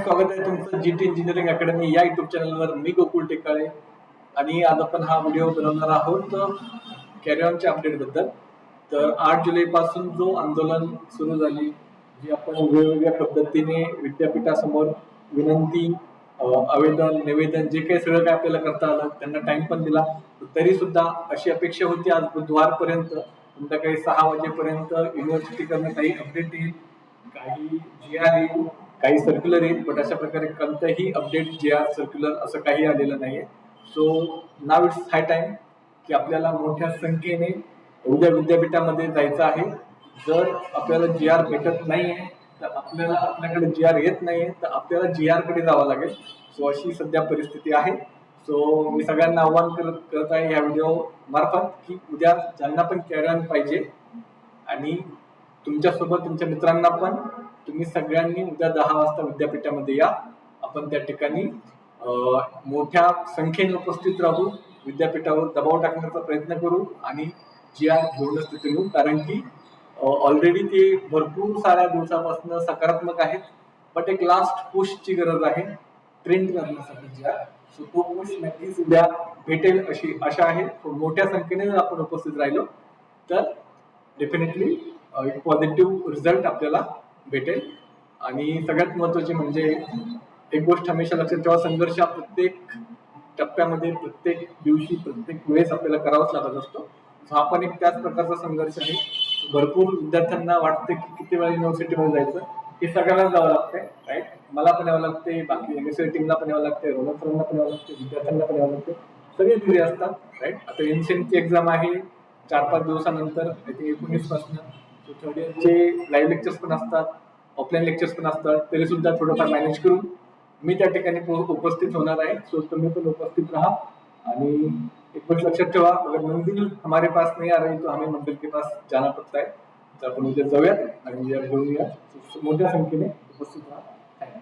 स्वागत आहे तुमचं जीटी इंजिनिअरिंग अकॅडमी या युट्यूब चॅनलवर. मी गोकुळ टेकाळे आणि आज आपण हा व्हिडिओ बनवणार आहोत कॅरी ऑनच्या अपडेट बद्दल. तर 8 जुलै पासून जो आंदोलन सुरू झाली, जी आपण वेगवेगळ्या पद्धतीने विद्यापीठासमोर विनंती, आवेदन, निवेदन जे काही सगळं काय आपल्याला करता आलं, त्यांना टाइम पण दिला. तरी सुद्धा अशी अपेक्षा होती आज बुधवारपर्यंत संध्याकाळी 6 वाजेपर्यंत युनिव्हर्सिटीकडनं काही अपडेट येईल, काही जी आर येईल, काही सर्क्युलर येईल. बट अशा प्रकारे कोणताही अपडेट, जी आर, सर्क्युलर असं काही आलेलं नाहीये. So now it's high time की आपल्याला मोठ्या संख्येने उद्या विद्यापीठामध्ये जायचं आहे. जर आपल्याला जी आर भेटत नाहीये तर आपल्याकडे जी आर येत नाहीये तर आपल्याला जी आर कडे जावं लागेल. सो अशी सध्या परिस्थिती आहे. सो मी सगळ्यांना आव्हान करत आहे या व्हिडिओ मार्फत की उद्या ज्यांना पण कॅरी ऑन पाहिजे आणि तुमच्यासोबत तुमच्या मित्रांना पण, तुम्ही सगळ्यांनी उद्या 10 वाजता विद्यापीठामध्ये या. आपण त्या ठिकाणी मोठ्या संख्येने उपस्थित राहू, विद्यापीठावर दबाव टाकण्याचा प्रयत्न करू आणि जी आर घेऊनच तिथे येऊ. कारण की ऑलरेडी ते भरपूर साऱ्या दिवसापासून सकारात्मक आहेत, बट एक लास्ट पुशची गरज आहे ट्रेंड करण्यासाठी जी आर. सो तो पुश नक्कीच उद्या भेटेल अशी आशा आहे. मोठ्या संख्येने जर आपण उपस्थित राहिलो तर डेफिनेटली एक पॉझिटिव्ह रिझल्ट आपल्याला भेटेल. आणि सगळ्यात महत्वाचे म्हणजे एक गोष्ट हमेशा लक्षात ठेवा, संघर्ष हा प्रत्येक टप्प्यामध्ये, प्रत्येक दिवशी, प्रत्येक वेळेस आपल्याला करावाच लागत असतो. हा पण एक त्याच प्रकारचा संघर्ष आहे. भरपूर विद्यार्थ्यांना वाटतं की किती वेळा युनिव्हर्सिटीमध्ये जायचं, हे सगळ्यांना जावं लागतंय, राईट. मला पण यावं लागते, बाकी एमएससी टीमला पण यावं लागते, रोलर सरांना पण यावं लागते, विद्यार्थ्यांना पण यावं लागते, सगळे बिझी असतात, राईट. आता एनसीएनची एक्झाम आहे 4-5 दिवसानंतर, 19 पासून. थर्ड इयरचे लाईव्ह लेक्चर्स पण असतात, ऑफलाईन लेक्चर्स पण असतात. तरी सुद्धा थोडंफार मॅनेज करून मी त्या ठिकाणी उपस्थित होणार आहे. सो तुम्ही पण उपस्थित राहा. आणि एक गोष्ट लक्षात ठेवा, अगर मंदिर हमारे पास नहीं आ रही तो हमें मंदिर के पास जाना पड़ता है. तर आपण उद्या जाऊयात आणि उद्या घेऊन या. मोठ्या संख्येने उपस्थित राहा. थँक्यू.